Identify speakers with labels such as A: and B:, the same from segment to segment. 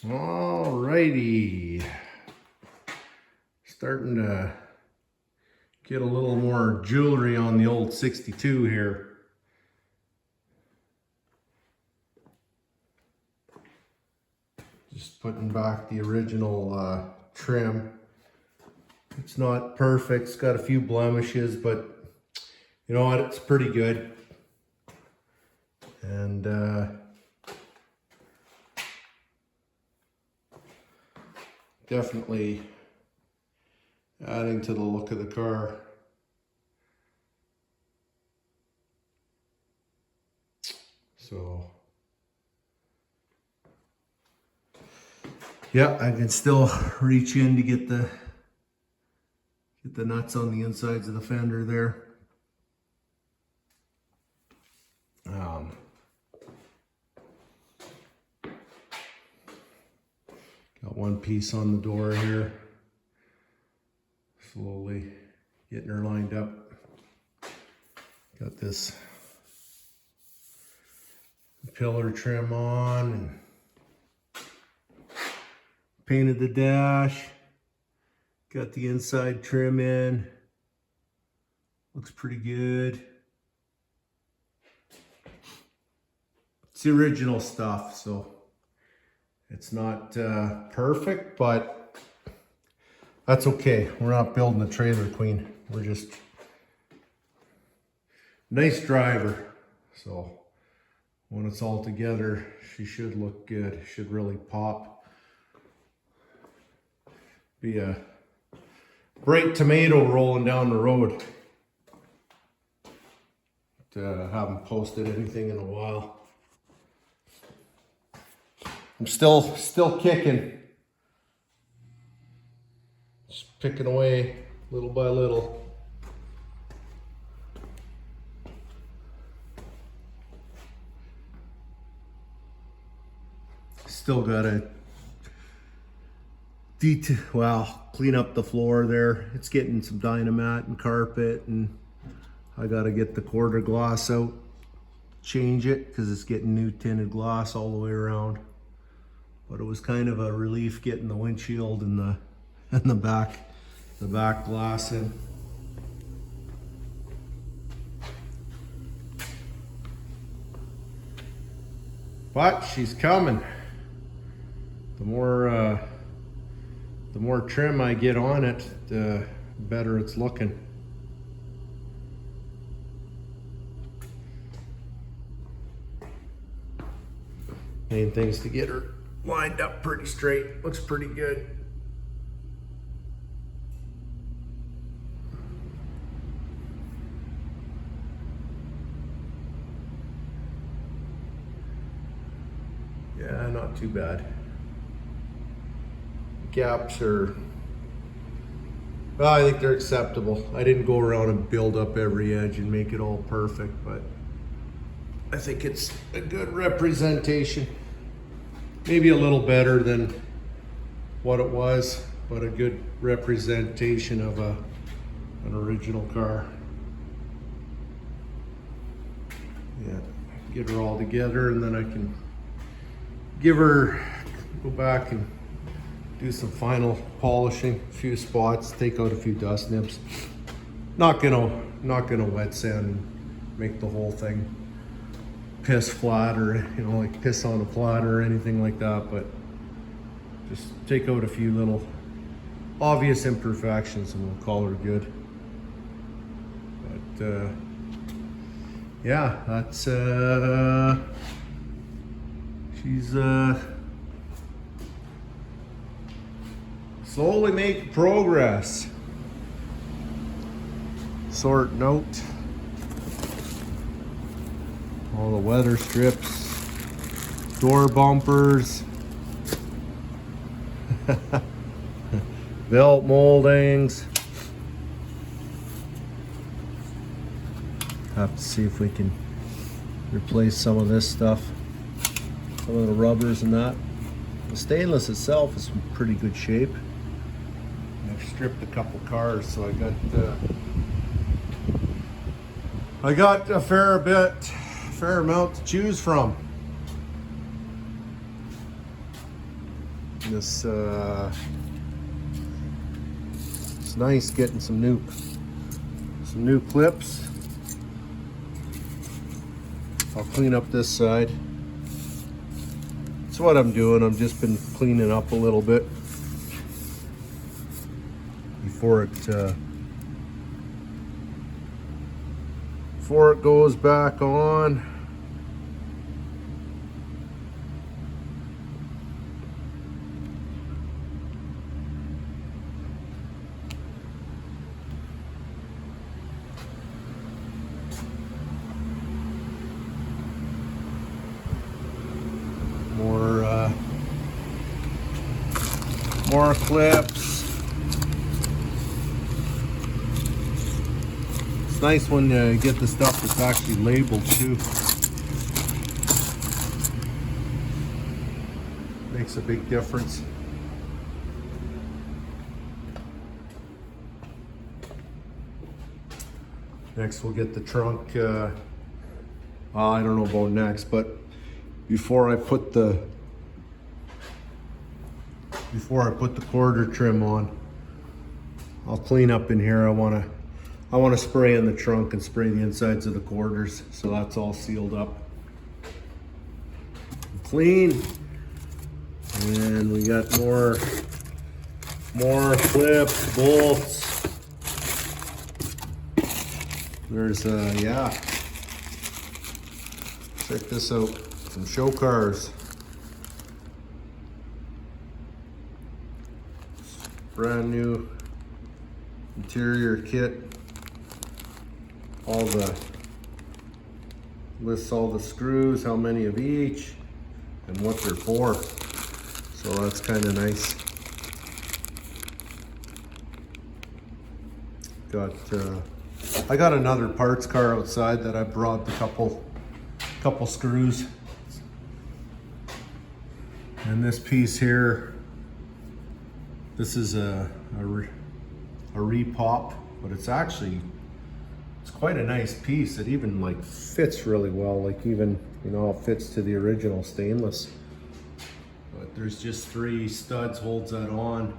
A: Alrighty, starting to get a little more jewelry on the old 62 here. Just putting back the original trim. It's not perfect, it's got a few blemishes, but you know what, it's pretty good. And definitely adding to the look of the car. So yeah, I can still reach in to get the nuts on the insides of the fender there. Got one piece on the door here. Slowly getting her lined up. Got this pillar trim on and painted the dash. Got the inside trim in. Looks pretty good. It's the original stuff, so it's not perfect, but that's okay. We're not building a trailer queen. We're just nice driver. So when it's all together, she should look good. Should really pop. Be a bright tomato rolling down the road. Haven't posted anything in a while. I'm still kicking. Just picking away little by little. Still gotta clean up the floor there. It's getting some Dynamat and carpet, and I gotta get the quarter glass out, change it, because it's getting new tinted glass all the way around. But it was kind of a relief getting the windshield and the back glass in. But she's coming. The more trim I get on it, the better it's looking. Main thing's to get her lined up pretty straight. Looks pretty good. Yeah, not too bad. Gaps are, well, I think they're acceptable. I didn't go around and build up every edge and make it all perfect, but I think it's a good representation. Maybe a little better than what it was, but a good representation of an original car. Yeah, get her all together, and then I can go back and do some final polishing, a few spots, take out a few dust nibs. Not gonna wet sand and make the whole thing piss flat, or like piss on a flat or anything like that, but just take out a few little obvious imperfections and we'll call her good. But yeah, that's she's slowly making progress. Sorting out all the weather strips, door bumpers, belt moldings. Have to see if we can replace some of this stuff, some of the rubbers and that. The stainless itself is in pretty good shape. I've stripped a couple cars, so I got a fair amount to choose from. This it's nice getting some new clips. I'll clean up this side. That's what I'm doing. I've just been cleaning up a little bit before it goes back on. More clips. It's nice when you get the stuff that's actually labeled too. Makes a big difference. Next we'll get the trunk. I don't know about next, but before I put the quarter trim on, I'll clean up in here. I want to spray in the trunk and spray the insides of the quarters, so that's all sealed up, clean. And we got more clips, bolts. There's yeah. Check this out, some show cars. Brand new interior kit. Lists all the screws, how many of each, and what they're for. So that's kind of nice. I got another parts car outside that I brought a couple screws. And this piece here, this is a repop, but it's quite a nice piece. It even like fits really well, like even, you know, it fits to the original stainless. But there's just 3 studs holds that on,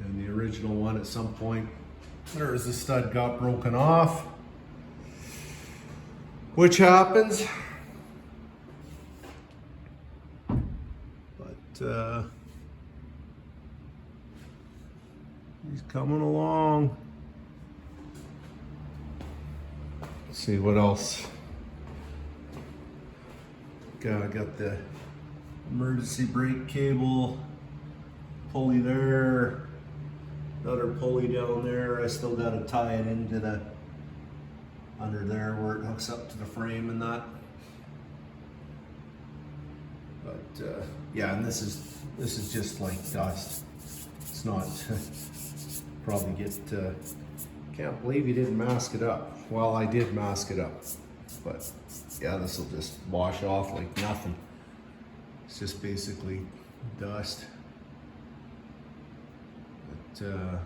A: and the original one at some point, there's a stud got broken off, which happens. But he's coming along. Let's see what else. I got the emergency brake cable pulley there, another pulley down there. I still got to tie it into the under there where it hooks up to the frame and that. But yeah, and this is just like dust. It's not probably get. Can't believe you didn't mask it up. Well, I did mask it up, but yeah, this will just wash off like nothing. It's just basically dust. But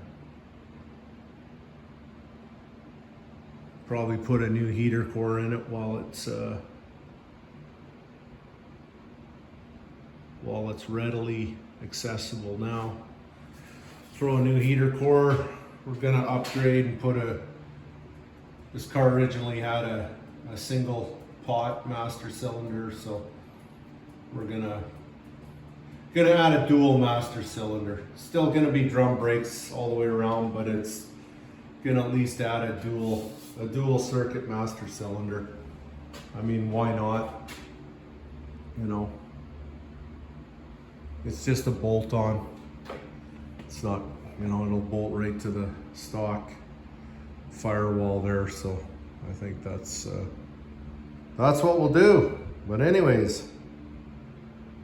A: probably put a new heater core in it while it's readily accessible now. Throw a new heater core. We're gonna upgrade and put this car originally had a single pot master cylinder, so we're gonna add a dual master cylinder. Still gonna be drum brakes all the way around, but it's gonna at least add a dual circuit master cylinder. I mean, why not? You know, it's just a bolt on. It's not, you know, it'll bolt right to the stock firewall there. So I think that's what we'll do. But anyways,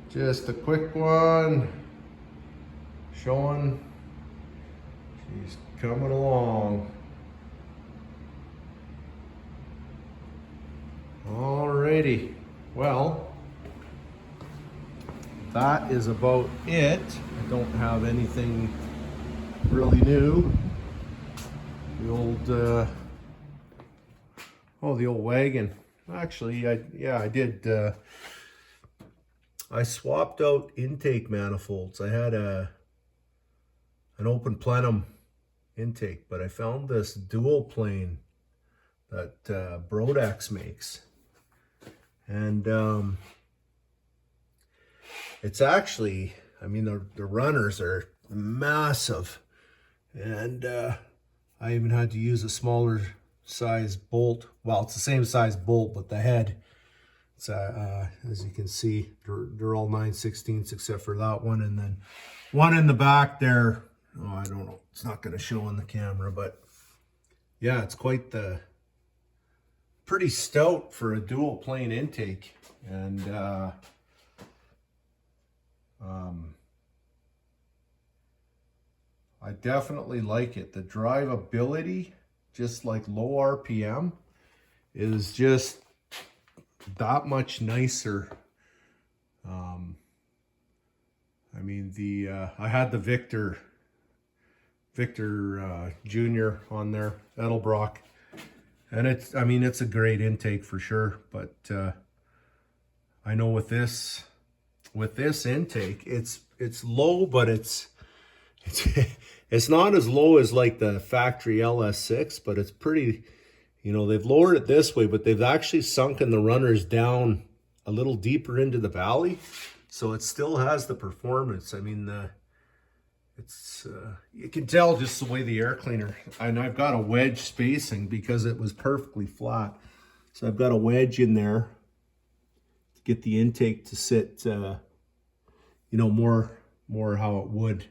A: just a quick one showing she's coming along. Alrighty, well, that is about it. I don't have anything really new. The old wagon. Actually, I did. I swapped out intake manifolds. I had an open plenum intake, but I found this dual plane that Brodex makes, and it's actually, I mean, the runners are massive, and I even had to use a smaller size bolt. Well, it's the same size bolt, but the head, it's as you can see, they're all 9/16 except for that one, and then one in the back there. Oh, I don't know. It's not going to show on the camera, but yeah, it's quite the pretty stout for a dual plane intake, and I definitely like it. The drivability, just like low RPM, is just that much nicer. I mean, I had the Victor Jr. on there, Edelbrock, and I mean, it's a great intake for sure. But I know with this intake, it's low, but it's it's not as low as like the factory LS6, but it's pretty, you know, they've lowered it this way, but they've actually sunken the runners down a little deeper into the valley. So it still has the performance. I mean, it's you can tell just the way the air cleaner, and I've got a wedge spacing because it was perfectly flat. So I've got a wedge in there to get the intake to sit, you know, more how it would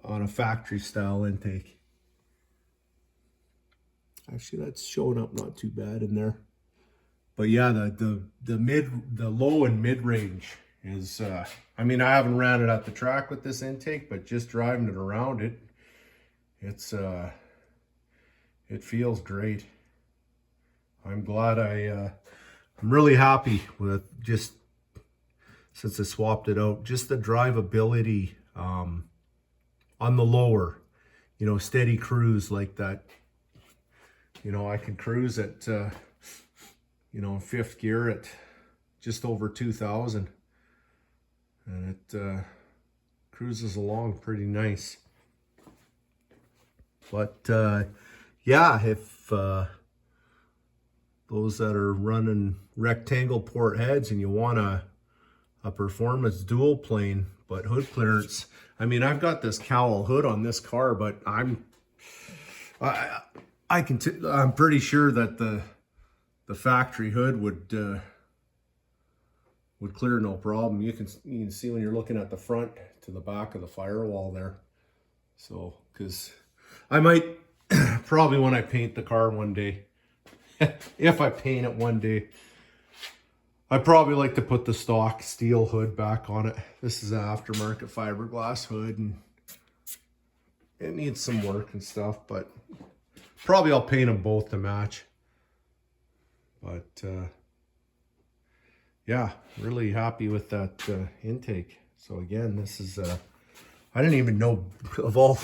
A: on a factory style intake. Actually, that's showing up not too bad in there. But yeah, the low and mid range is, I mean, I haven't ran it at the track with this intake, but just driving it around it, it feels great. I'm glad I'm really happy with just since I swapped it out, just the drivability on the lower, you know, steady cruise like that. You know, I can cruise at, you know, fifth gear at just over 2,000, and it cruises along pretty nice. But yeah, if those that are running rectangle port heads and you want a performance dual plane but hood clearance, I mean, I've got this cowl hood on this car, but I'm pretty sure that the factory hood would clear no problem. You can see when you're looking at the front to the back of the firewall there. So, because I might probably, when I paint the car one day, if I paint it one day, I'd probably like to put the stock steel hood back on it. This is an aftermarket fiberglass hood, and it needs some work and stuff, but probably I'll paint them both to match. But yeah, really happy with that intake. So again, this is I didn't even know of all.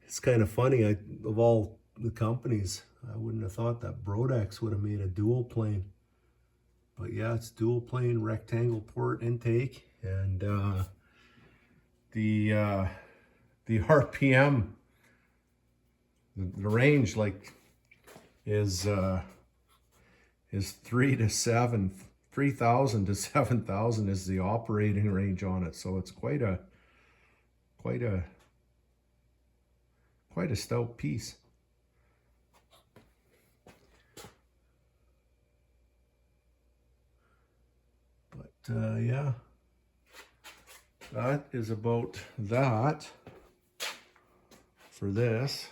A: It's kind of funny. Of all the companies, I wouldn't have thought that Brodex would have made a dual plane. But yeah, it's dual plane rectangle port intake, and the RPM, the range like is 3,000 to 7,000 is the operating range on it. So it's quite a stout piece. But yeah, that is about that for this.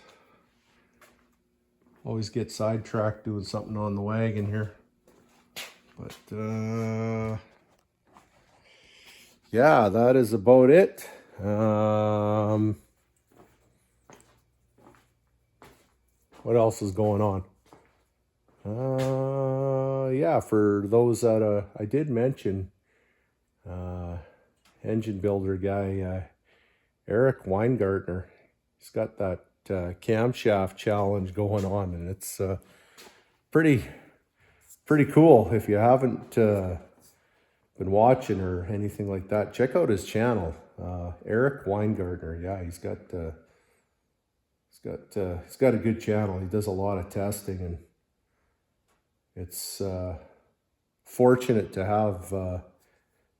A: Always get sidetracked doing something on the wagon here. But yeah, that is about it. What else is going on? Yeah, for those that I did mention, engine builder guy, Eric Weingartner, he's got that camshaft challenge going on, and it's pretty pretty cool. If you haven't been watching or anything like that, check out his channel. Eric Weingartner. Yeah, he's got a good channel. He does a lot of testing, and it's fortunate to have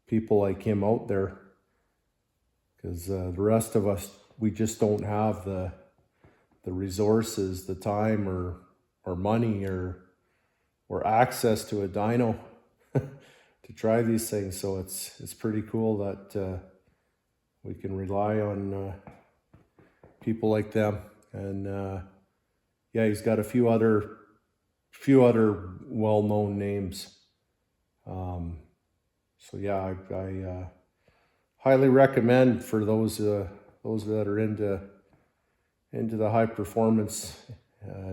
A: people like him out there, because the rest of us, we just don't have the resources, the time, or money, or access to a dyno to try these things. So it's pretty cool that we can rely on people like them. And yeah, he's got a few other well-known names. So yeah, I highly recommend for those that are into the high performance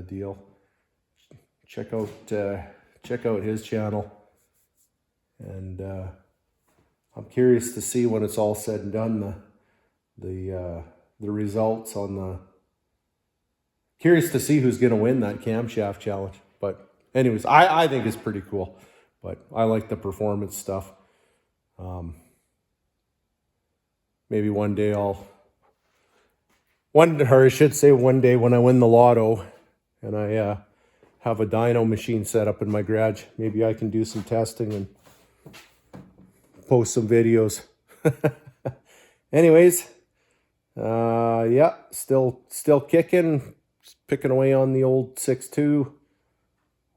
A: deal. Check out his channel, and I'm curious to see when it's all said and done the results on the. Curious to see who's going to win that camshaft challenge. But anyways, I think it's pretty cool. But I like the performance stuff. Maybe one day one day when I win the lotto and I have a dyno machine set up in my garage, maybe I can do some testing and post some videos. Anyways, yeah, still kicking. Just picking away on the old 6.2.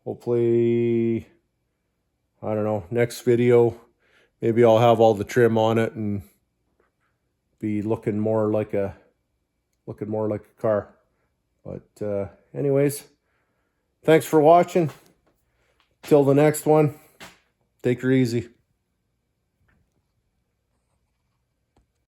A: Hopefully, I don't know, next video, maybe I'll have all the trim on it and be looking more like a car. But anyways, thanks for watching. Till the next one, take her easy.